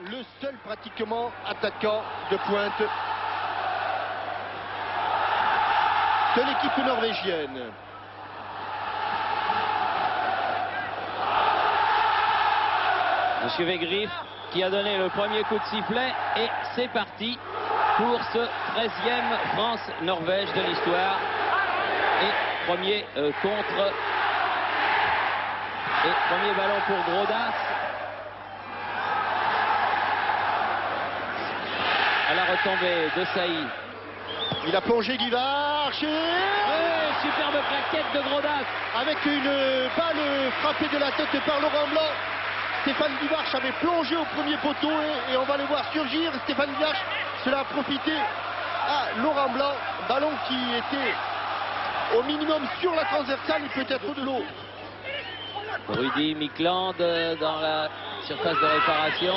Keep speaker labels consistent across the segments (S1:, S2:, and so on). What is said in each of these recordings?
S1: le seul pratiquement attaquant de pointe de l'équipe norvégienne.
S2: Monsieur Wegrif qui a donné le premier coup de sifflet et c'est parti pour ce 13e France-Norvège de l'histoire. Et premier contre et premier ballon pour Grodås. À la retombée de Saï.
S1: Il a plongé Guivarch
S2: et superbe plaquette de Grodås.
S1: Avec une balle frappée de la tête par Laurent Blanc. Stéphane Guivarch avait plongé au premier poteau et on va le voir surgir. Stéphane Guivarch, cela a profité à Laurent Blanc. Ballon qui était au minimum sur la transversale et peut-être de l'eau.
S2: Rudy Mikland dans la surface de réparation.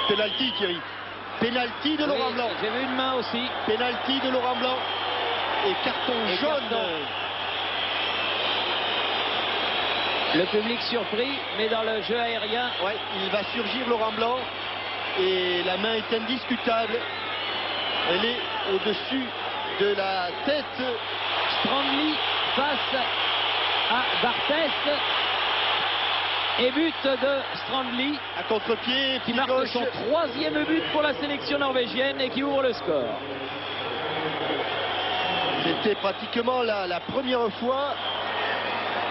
S1: Penalty, Thierry. Penalty de Laurent Blanc.
S2: J'ai vu une main aussi.
S1: Penalty de Laurent Blanc. Et carton jaune.
S2: Carton. Le public surpris, mais dans le jeu aérien.
S1: Ouais, il va surgir Laurent Blanc. Et la main est indiscutable. Elle est au-dessus de la tête.
S2: Strandli face à Barthès. Et but de Strandli.
S1: À contre-pied,
S2: qui marque
S1: gauche.
S2: Son 3e but pour la sélection norvégienne et qui ouvre le score.
S1: C'était pratiquement la première fois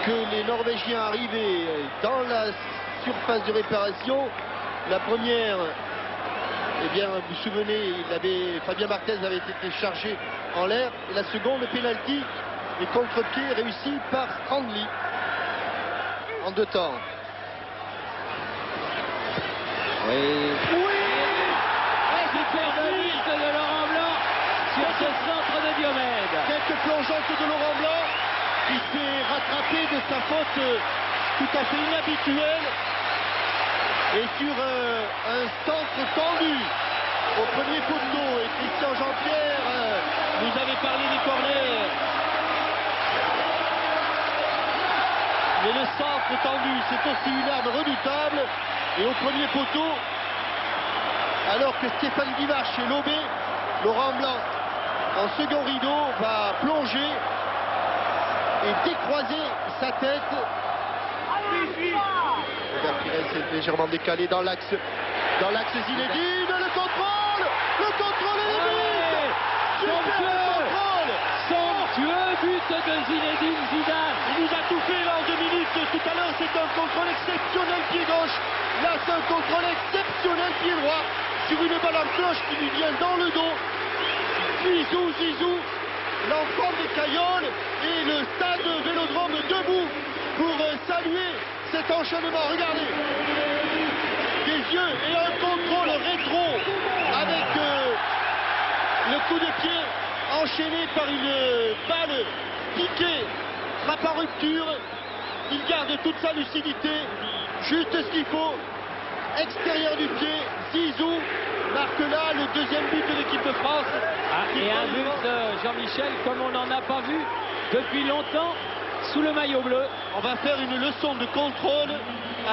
S1: que les Norvégiens arrivaient dans la surface de réparation. La première, eh bien, vous vous souvenez, Fabien Barthez avait été chargé en l'air. Et la seconde, penalty et contre-pied réussi par Strandli en 2 temps.
S2: Oui. Superbe but de Laurent Blanc sur ce centre de Diomède.
S1: Quelques plongeantes de Laurent Blanc qui s'est rattrapé de sa faute tout à fait inhabituelle. Et sur un centre tendu au premier poteau. Et Christian Jean-Pierre nous avait parlé des corners. Mais le centre tendu, c'est aussi une arme redoutable. Et au premier poteau, alors que Stéphane Guivarch est lobé, Laurent Blanc, en second rideau, va plonger et décroiser sa tête. Robert Pires est légèrement décalé dans l'axe Zinedine. Le contrôle est limite.
S2: Somptueux but de Zinedine Zidane.
S1: Il nous a tout fait là en 2 minutes. Tout à l'heure, c'est un contrôle exceptionnel pied gauche. Là, c'est un contrôle exceptionnel pied droit sur une balle en cloche qui lui vient dans le dos. Zizou, l'enfant des Cailloles et le stade Vélodrome debout pour saluer cet enchaînement. Regardez, des yeux et un contrôle rétro avec le coup de pied enchaîné par une balle piquée, frappe en rupture. Il garde toute sa lucidité, juste ce qu'il faut. Extérieur du pied, Zizou marque là le 2e but de l'équipe de France.
S2: Et un but de Jean-Michel comme on n'en a pas vu depuis longtemps sous le maillot bleu.
S1: On va faire une leçon de contrôle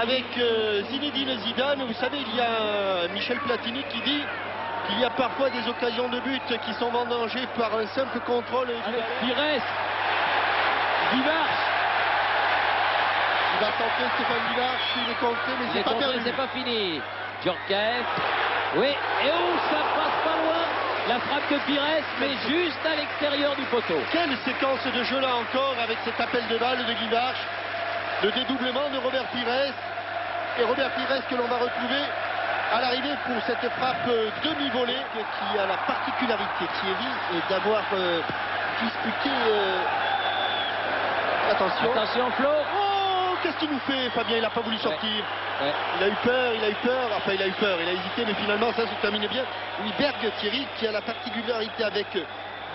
S1: avec Zinedine Zidane. Vous savez, il y a Michel Platini qui dit qu'il y a parfois des occasions de but qui sont vendangées par un simple contrôle.
S2: Avec Pires, Guivarch.
S1: Il va tenter Stéphane Guivarch, il est contré, mais c'est pas perdu.
S2: C'est pas fini. Djorkaeff. Oui, et ça passe pas loin. La frappe de Pires, mais juste à l'extérieur du poteau.
S1: Quelle séquence de jeu là encore avec cet appel de balle de Guivarch. Le dédoublement de Robert Pires. Et Robert Pires que l'on va retrouver à l'arrivée pour cette frappe demi-volée qui a la particularité, Thierry, d'avoir disputé...
S2: Attention Flo.
S1: Oh, qu'est-ce qu'il nous fait, Fabien? Il n'a pas voulu sortir.
S2: Ouais.
S1: Il a eu peur. Enfin, il a eu peur, il a hésité, mais finalement, ça se terminait bien. Berg, Thierry, qui a la particularité avec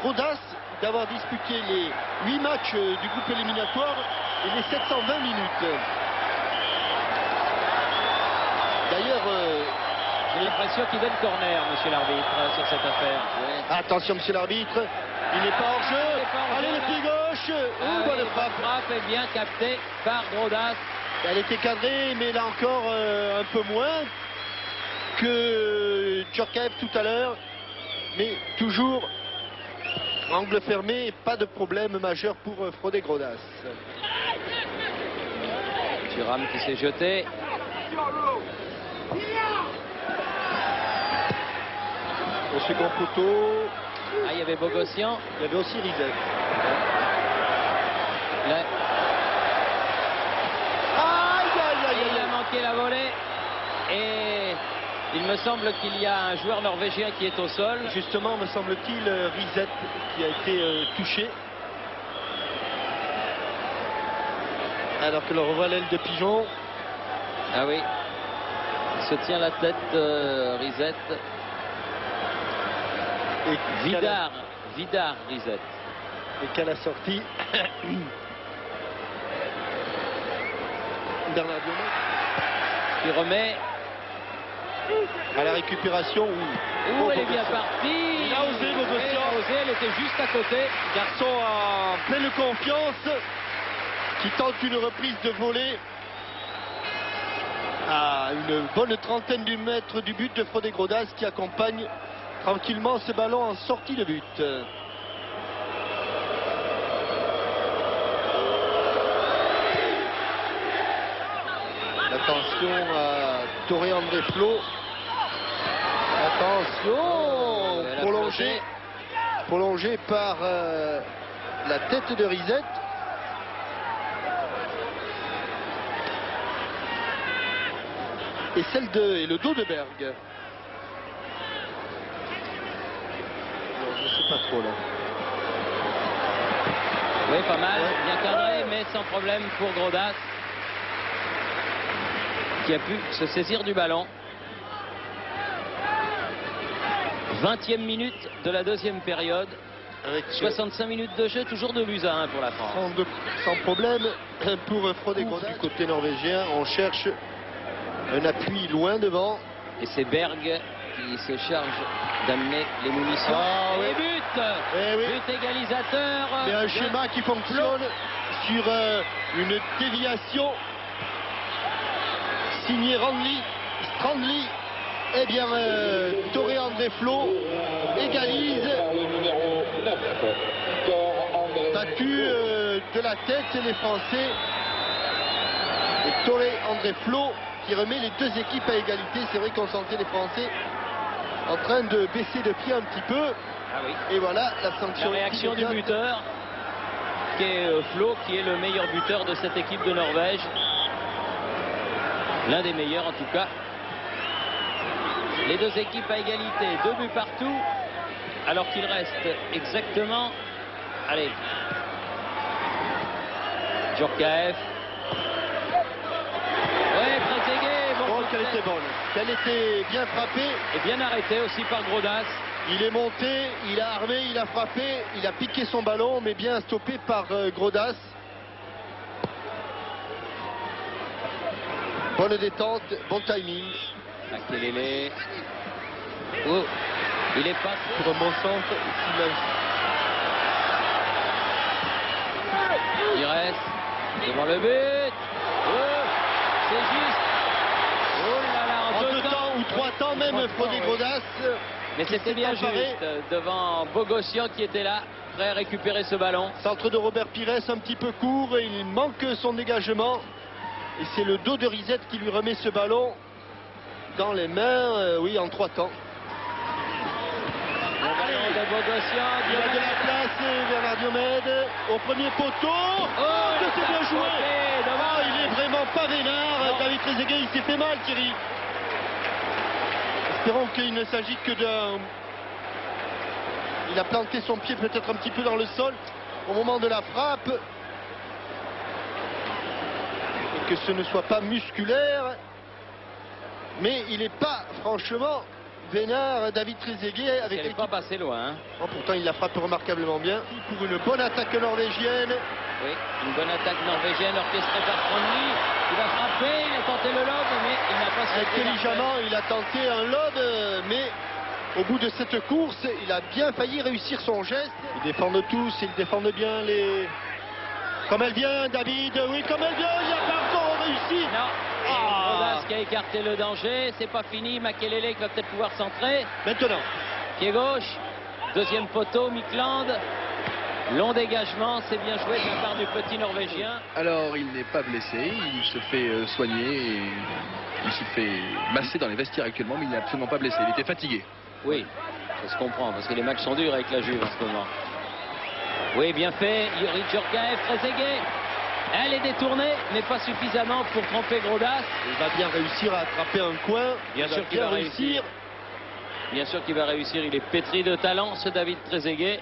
S1: Grodås d'avoir disputé les 8 matchs du groupe éliminatoire et les 720 minutes. D'ailleurs...
S2: j'ai l'impression qu'il donne corner, monsieur l'arbitre, sur cette affaire.
S1: Ouais. Attention, monsieur l'arbitre. Il n'est pas hors jeu. Allez, le pied gauche.
S2: La frappe est bien captée par Grodås.
S1: Elle était cadrée, mais là encore un peu moins que Djorkaeff tout à l'heure, mais toujours angle fermé, pas de problème majeur pour Frode Grodås.
S2: Thuram qui s'est jeté.
S1: Au second poteau,
S2: Ah, il y avait Bogossian.
S1: il y avait aussi Rizet.
S2: Là,
S1: Aïe, aïe, aïe,
S2: il
S1: aïe,
S2: a manqué la volée. Et il me semble qu'il y a un joueur norvégien qui est au sol.
S1: Justement, me semble-t-il, Rizet qui a été touché. Alors que le revoit l'aile de Pigeon.
S2: Ah oui. Il se tient la tête, Rizet.
S1: Et
S2: Vidar Rizet.
S1: Et qu'à la sortie, Bernard Dionnet
S2: Qui remet.
S1: à la récupération.
S2: Ouh, elle est bien partie.
S1: Il a osé, Bogossian.
S2: Il a osé, elle était juste à côté.
S1: Garçon en pleine confiance qui tente une reprise de volée à une bonne trentaine de mètres du but de Frode Grodås qui accompagne tranquillement ce ballon en sortie de but. Attention à Toré André Flo. Attention,
S2: Elle a
S1: prolongé par la tête de Rizet. Et le dos de Berg. Je ne sais pas trop là.
S2: Oui, pas mal.
S1: Ouais.
S2: Bien cadré, mais sans problème pour Grodås. Qui a pu se saisir du ballon. 20e minute de la deuxième période.
S1: Avec
S2: 65 minutes de jeu, toujours 2-1 pour la France.
S1: sans problème pour Frode Grodås. Du côté norvégien, on cherche un appui loin devant.
S2: Et c'est Berg qui se charge d'amener les munitions.
S1: Ah,
S2: et
S1: oui.
S2: but
S1: Eh oui.
S2: But égalisateur.
S1: Mais un
S2: de-
S1: schéma qui fonctionne sur une déviation signé Strandli. Eh bien, Toré André Flo égalise. Battu de la tête les Français. Et Toré André Flo qui remet les deux équipes à égalité. C'est vrai qu'on sentait les Français en train de baisser de pied un petit peu.
S2: Ah oui.
S1: Et voilà la
S2: La
S1: sanction.
S2: réaction du
S1: immédiate.
S2: buteur, qui est Flo, qui est le meilleur buteur de cette équipe de Norvège. L'un des meilleurs en tout cas. Les deux équipes à égalité, 2 buts partout, alors qu'il reste exactement, allez, Djorkaeff. Ouais, Trezeguet, bon
S1: Oh,
S2: coup de
S1: qu'elle
S2: tête.
S1: était bonne. Qu'elle était bien frappée.
S2: Et bien arrêté aussi par Grodås.
S1: Il est monté, il a armé, il a frappé, il a piqué son ballon, mais bien stoppé par Grodås. Bonne détente, bon timing.
S2: Makelele. Oh, il est pas
S1: Pour un bon centre.
S2: Il reste devant le but. Oh, c'est juste. Oh là là,
S1: En
S2: en
S1: deux temps ou trois temps même, Frode Grodås.
S2: Mais c'était
S1: s'est
S2: bien
S1: emparé.
S2: juste devant Bogossian qui était là, prêt à récupérer ce ballon.
S1: Centre de Robert Pires un petit peu court, il manque son dégagement. Et c'est le dos de Rizet qui lui remet ce ballon dans les mains, oui, en trois temps.
S2: Le ballon de Bogossian.
S1: Il a de la place, Bernard Diomède, au premier poteau.
S2: Oh,
S1: que c'est bien joué.
S2: frappé, dommage.
S1: Ah, il est vraiment pas vénard.
S2: Non.
S1: David Trezeguet, il s'est fait mal, Thierry. Espérons qu'il ne s'agit que d'un... Il a planté son pied peut-être un petit peu dans le sol au moment de la frappe. Et que ce ne soit pas musculaire. Mais il n'est pas, franchement, vénard, David Trezeguet. Avec
S2: Elle n'est pas
S1: l'équipe.
S2: passé loin. Hein.
S1: Oh, pourtant, il la frappe remarquablement bien. Pour une bonne attaque norvégienne.
S2: Oui, une bonne attaque norvégienne orchestrée par Strandli. Il va frapper, il a tenté le lob, mais il n'a pas sauté.
S1: Intelligemment, il a tenté un lob, mais au bout de cette course, il a bien failli réussir son geste. Ils défendent tous, ils défendent bien les... Comme elle vient, David, oui, comme elle vient, il n'a pas encore réussi.
S2: Non. Et
S1: Ah,
S2: Grodas qui a écarté le danger. C'est pas fini. Makelele qui va peut-être pouvoir centrer.
S1: Maintenant.
S2: Pied gauche. Deuxième poteau. Mikland. Long dégagement. C'est bien joué de la part du petit Norvégien.
S3: Alors, il n'est pas blessé. Il se fait soigner. Et il se fait masser dans les vestiaires actuellement, mais il n'est absolument pas blessé. Il était fatigué.
S2: Oui, ça se comprend parce que les matchs sont durs avec la Juve en ce moment. Oui, bien fait. Yuri Djorkaeff, Trezeguet. Elle est détournée, mais pas suffisamment pour tromper Grodas.
S1: Il va bien réussir à attraper un coin.
S2: Bien sûr qu'il va réussir. Bien sûr qu'il va réussir. Il est pétri de talent, ce David Trezeguet.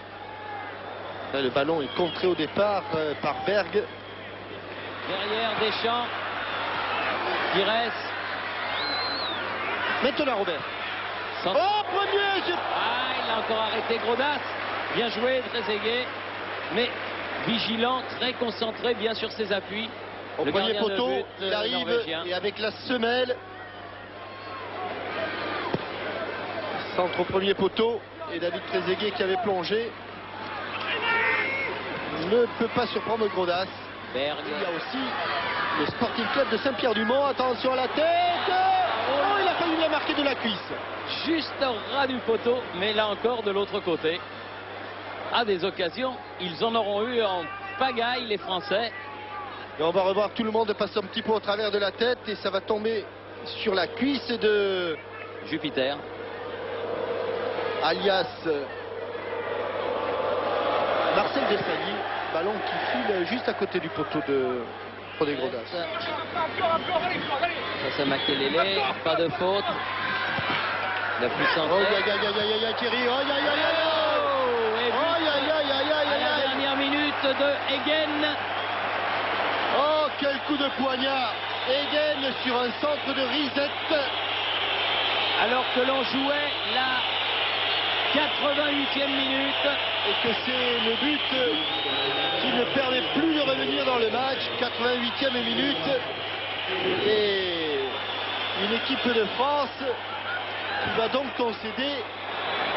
S1: Le ballon est contré au départ par Berg.
S2: Derrière Deschamps. Pires.
S1: Maintenant Robert.
S2: Sans...
S1: Oh, premier.
S2: Ah, il a encore arrêté Grodas. Bien joué Trezeguet. Mais vigilant, très concentré bien sur ses appuis.
S1: Au premier poteau,
S2: but,
S1: il arrive
S2: Norvégien.
S1: et avec la semelle. Centre au premier poteau et David Trezeguet qui avait plongé ne peut pas surprendre Grodas.
S2: Berg.
S1: Il y a aussi le Sporting Club de Saint-Pierre-du-Mont. Attention à la tête. Oh, il a failli la marquer de la cuisse.
S2: Juste au ras du poteau, mais là encore de l'autre côté. À des occasions, ils en auront eu en pagaille, les Français.
S1: Et on va revoir tout le monde passer un petit peu au travers de la tête et ça va tomber sur la cuisse de
S2: Jupiter.
S1: alias Marcel Desailly. Ballon qui file juste à côté du poteau de René Grodas.
S2: Ça c'est Makelele, pas de faute. La puissance.
S1: Oh, Thierry. Oh,
S2: La dernière minute de Egen.
S1: Oh, quel coup de poignard. Egen sur un centre de Risette.
S2: Alors que l'on jouait la 88e minute.
S1: Et que c'est le but qui ne permet plus de revenir dans le match. 88e minute. Et une équipe de France qui va donc concéder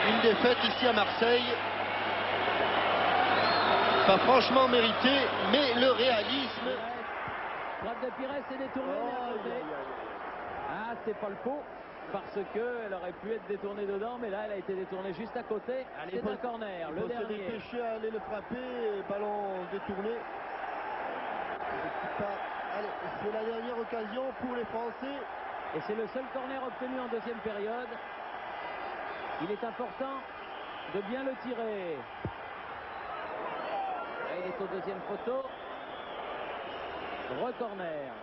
S1: une défaite ici à Marseille. Pas franchement mérité, mais le réalisme.
S2: Frappe de Pires est détournée. Ah, c'est pas le pot. Parce qu'elle aurait pu être détournée dedans, mais là elle a été détournée juste à côté. C'est un corner, le dernier.
S1: Il faut se dépêcher à aller le frapper, ballon détourné. Allez, c'est la dernière occasion pour les Français.
S2: Et c'est le seul corner obtenu en deuxième période. Il est important de bien le tirer. Et il est au deuxième poteau. Re-corner.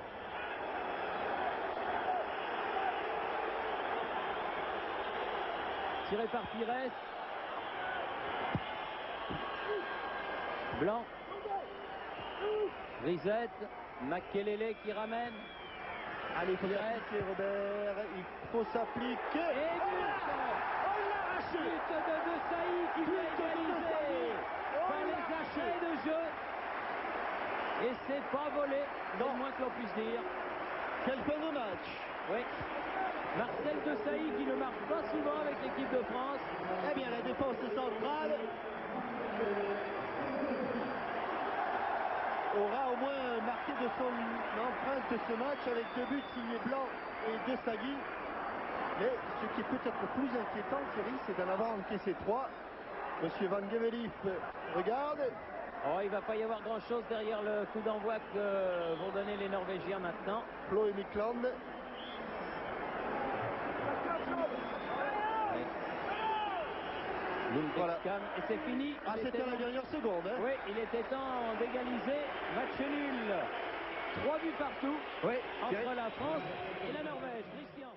S2: Tiré par Pires. Blanc. Risette. Makelele qui ramène.
S1: Allez, il faut s'appliquer, Robert. Il faut s'appliquer.
S2: Et la chute de Desailly qui vient égaliser par les archers de jeu. Et c'est pas volé, non moins que l'on puisse dire.
S1: Quel fin de match.
S2: Oui. Marcel Desailly qui ne marque pas souvent avec l'équipe de France.
S1: Eh bien, la défense centrale aura au moins marqué de son empreinte ce match avec 2 buts signés Blanc et Desailly. Mais ce qui est peut-être plus inquiétant, Thierry, c'est d'en avoir encaissé 3. Monsieur Van Gevelif regarde.
S2: Oh, il ne va pas y avoir grand-chose derrière le coup d'envoi que vont donner les Norvégiens maintenant.
S1: Flo et Mikland.
S2: Voilà. Et c'est fini.
S1: Ah, c'était la dernière seconde. Hein.
S2: Oui, il était temps d'égaliser. Match nul. 3 buts partout, oui, entre la France et la Norvège. Christian.